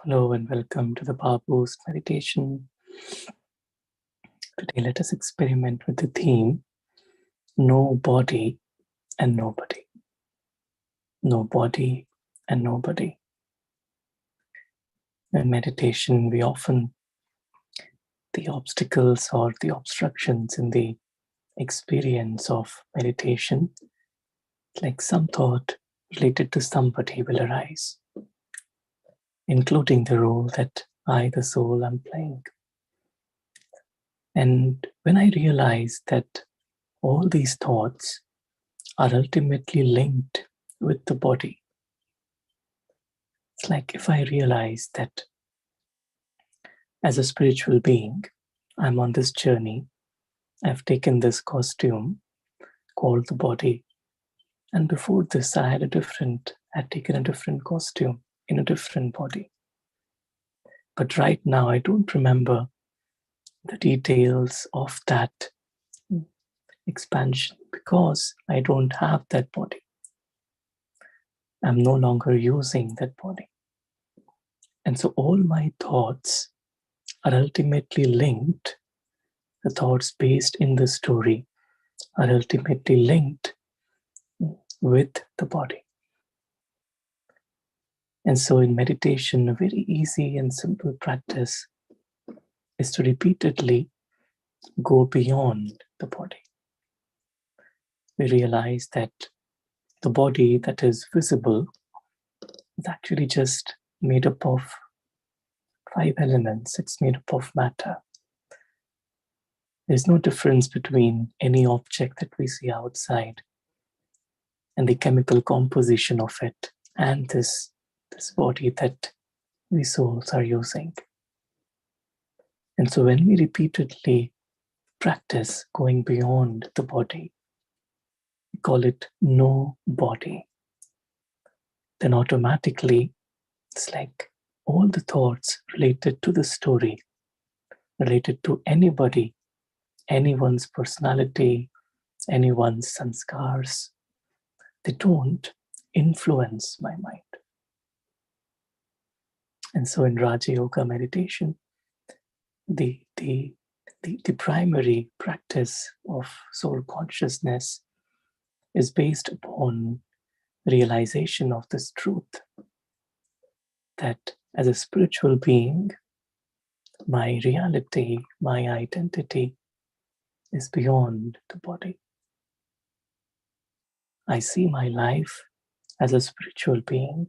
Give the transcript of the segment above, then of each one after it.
Hello and welcome to the POWERBOOST meditation. Today let us experiment with the theme, no body and nobody. No body and nobody. In meditation, the obstacles or the obstructions in the experience of meditation, like some thought related to somebody will arise, including the role that I, the soul, am playing. And when I realize that all these thoughts are ultimately linked with the body, it's like if I realize that as a spiritual being, I'm on this journey, I've taken this costume called the body, and before this I had taken a different costume in a different body. But right now I don't remember the details of that expansion because I don't have that body. I'm no longer using that body. And so all my thoughts are ultimately linked. The thoughts based in the story are ultimately linked with the body. And so in meditation, a very easy and simple practice is to repeatedly go beyond the body. We realize that the body that is visible is actually just made up of 5 elements. It's made up of matter. There's no difference between any object that we see outside and the chemical composition of it and this body that we souls are using. And so when we repeatedly practice going beyond the body, we call it no body, then automatically it's like all the thoughts related to the story, related to anybody, anyone's personality, anyone's sanskars, they don't influence my mind. And so in Raja Yoga meditation, the primary practice of soul consciousness is based upon realization of this truth, that as a spiritual being, my reality, my identity is beyond the body. I see my life as a spiritual being,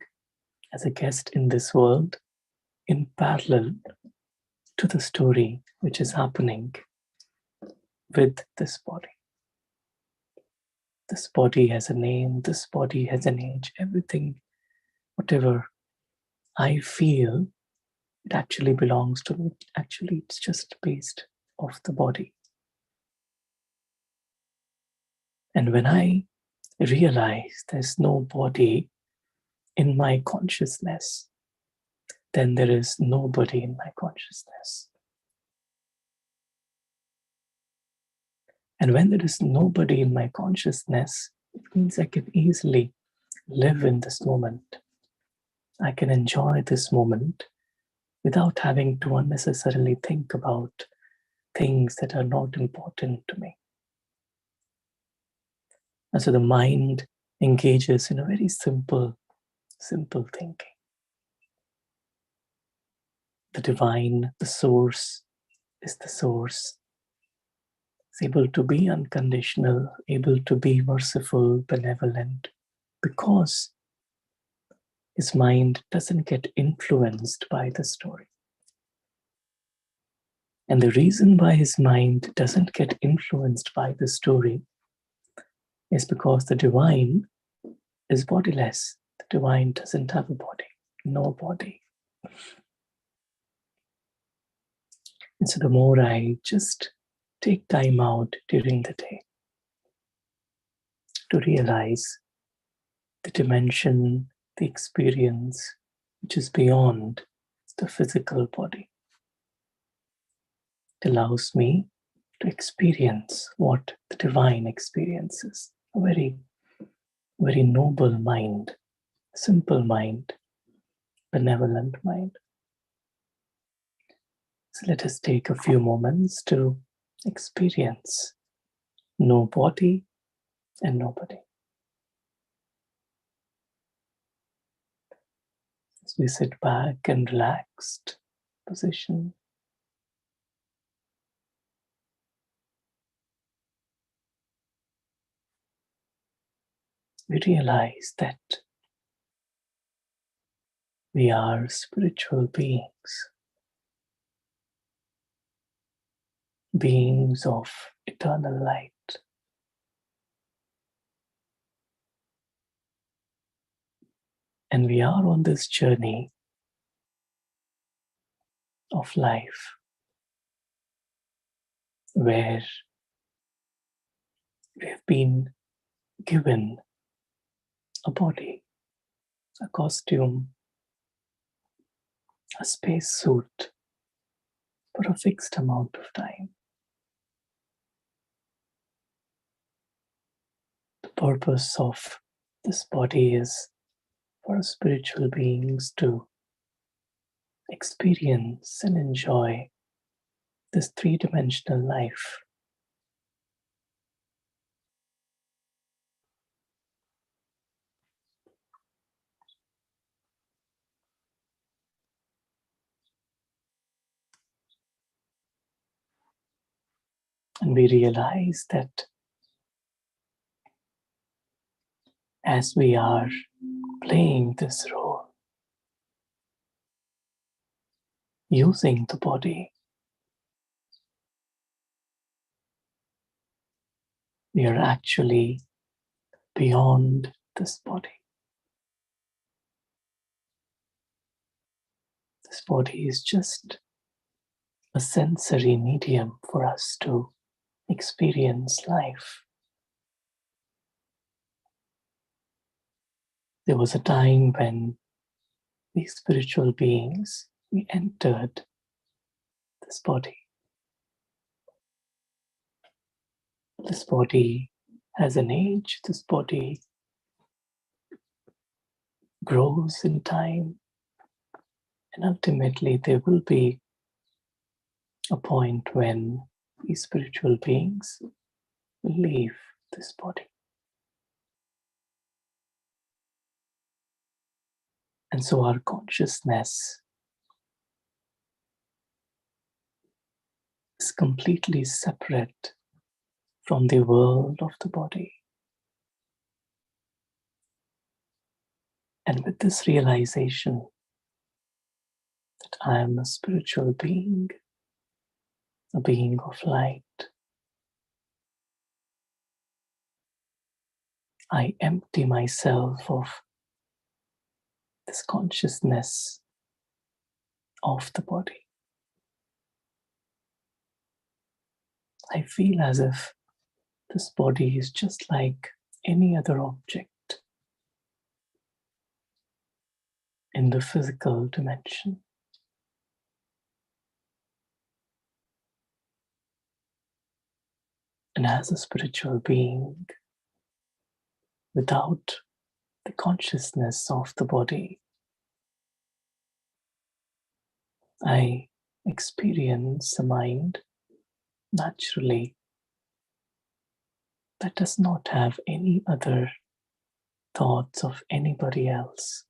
as a guest in this world, in parallel to the story which is happening with this body. This body has a name, this body has an age, everything, whatever I feel, it actually belongs to me. Actually, it's just based off the body. And when I realize there's no body in my consciousness, then there is nobody in my consciousness. And when there is nobody in my consciousness, it means I can easily live in this moment. I can enjoy this moment without having to unnecessarily think about things that are not important to me. And so the mind engages in a very simple thinking. The divine, the source, is the source. It's able to be unconditional, able to be merciful, benevolent, because his mind doesn't get influenced by the story. And the reason why his mind doesn't get influenced by the story is because the divine is bodiless. The divine doesn't have a body, no body. And so the more I just take time out during the day to realize the dimension, the experience, which is beyond the physical body, it allows me to experience what the divine experiences. A very, very noble mind, simple mind, benevolent mind. So let us take a few moments to experience no body and nobody. As we sit back in relaxed position, we realize that we are spiritual beings, beings of eternal light. And we are on this journey of life where we have been given a body, a costume, a space suit for a fixed amount of time. The purpose of this body is for spiritual beings to experience and enjoy this three-dimensional life. And we realize that as we are playing this role, using the body, we are actually beyond this body. This body is just a sensory medium for us to experience life. There was a time when we spiritual beings, we entered this body. This body has an age, this body grows in time, and ultimately there will be a point when we spiritual beings will leave this body. And so our consciousness is completely separate from the world of the body. And with this realization that I am a spiritual being, a being of light, I empty myself of this consciousness of the body. I feel as if this body is just like any other object in the physical dimension. And as a spiritual being, without the consciousness of the body, I experience a mind naturally that does not have any other thoughts of anybody else.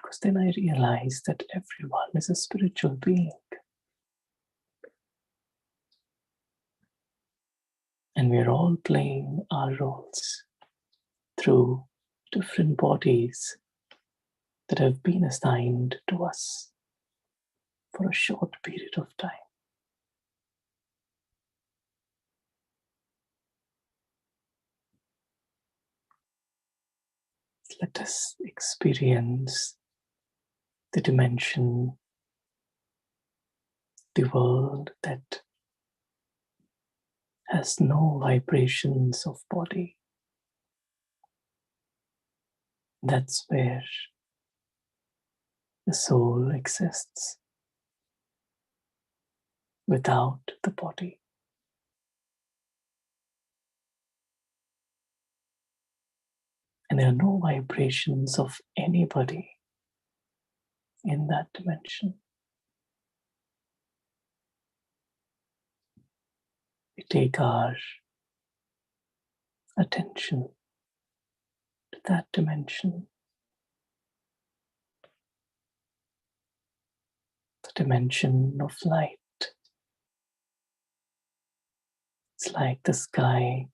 Because then I realize that everyone is a spiritual being. And we're all playing our roles through different bodies that have been assigned to us for a short period of time. Let us experience the dimension, the world that has no vibrations of body. That's where the soul exists without the body. And there are no vibrations of anybody in that dimension. We take our attention to that dimension, the dimension of light. It's like the sky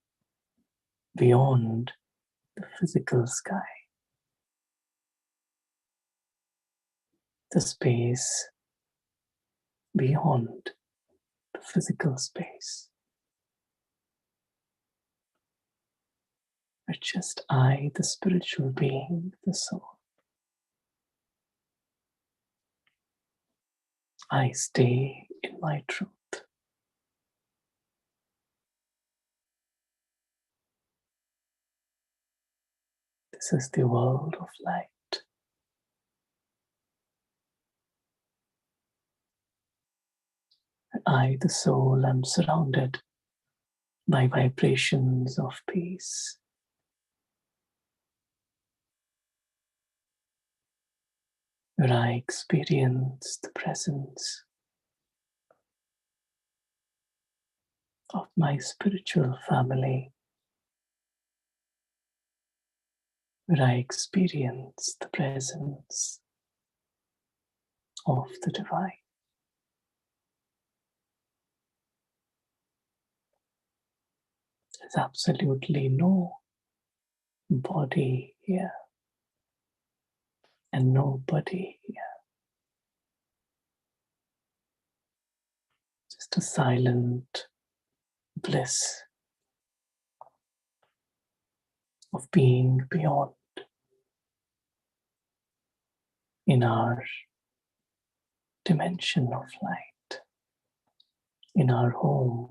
beyond the physical sky, the space beyond the physical space. Where just I, the spiritual being, the soul, I stay in my truth. This is the world of light. And I, the soul, am surrounded by vibrations of peace. Where I experience the presence of my spiritual family. Where I experience the presence of the divine. There's absolutely no body here and nobody here. Just a silent bliss of being beyond in our dimension of light, in our home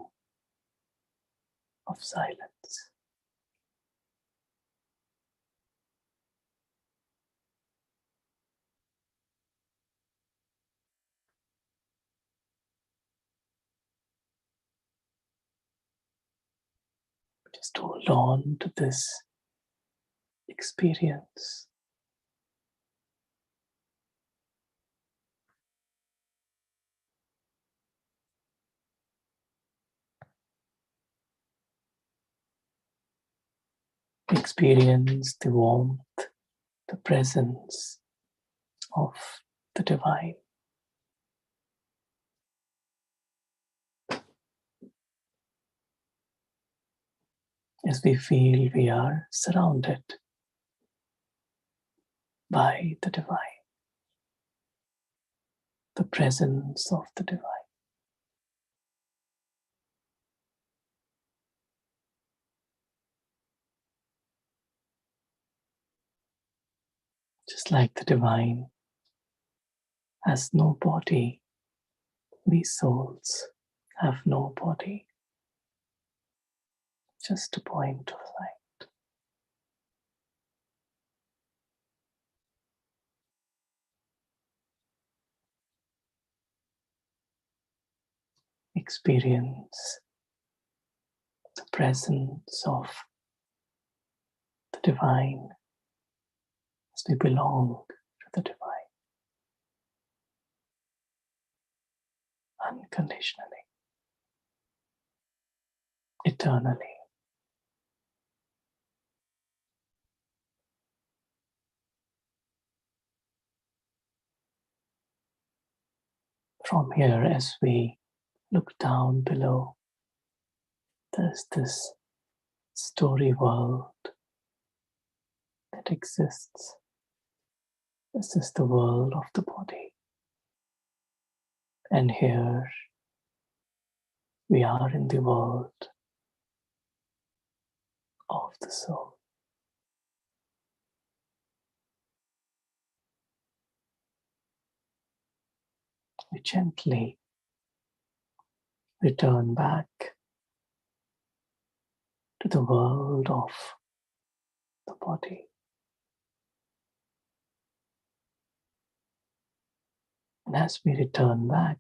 of silence. Just hold on to this experience. Experience the warmth, the presence of the divine. As we feel we are surrounded by the divine, the presence of the divine. Just like the divine has no body, we souls have no body, just a point of light. Experience the presence of the divine as we belong to the divine unconditionally, eternally. From here, as we look down below, there's this story world that exists. This is the world of the body. And here we are in the world of the soul. We gently return back to the world of the body. And as we return back,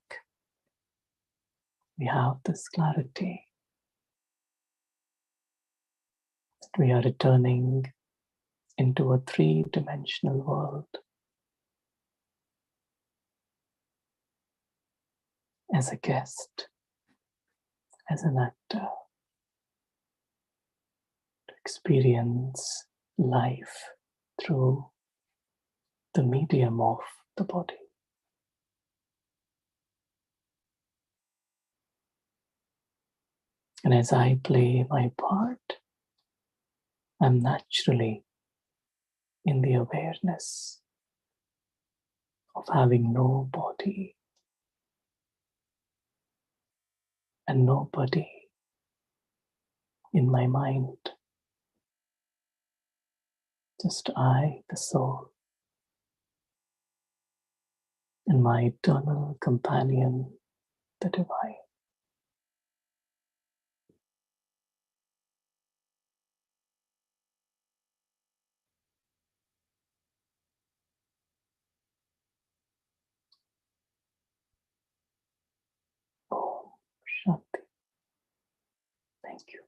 we have this clarity that we are returning into a three-dimensional world as a guest, as an actor, to experience life through the medium of the body. And as I play my part, I'm naturally in the awareness of having no body and nobody in my mind. Just I, the soul, and my eternal companion, the divine. Om Shanti. Thank you.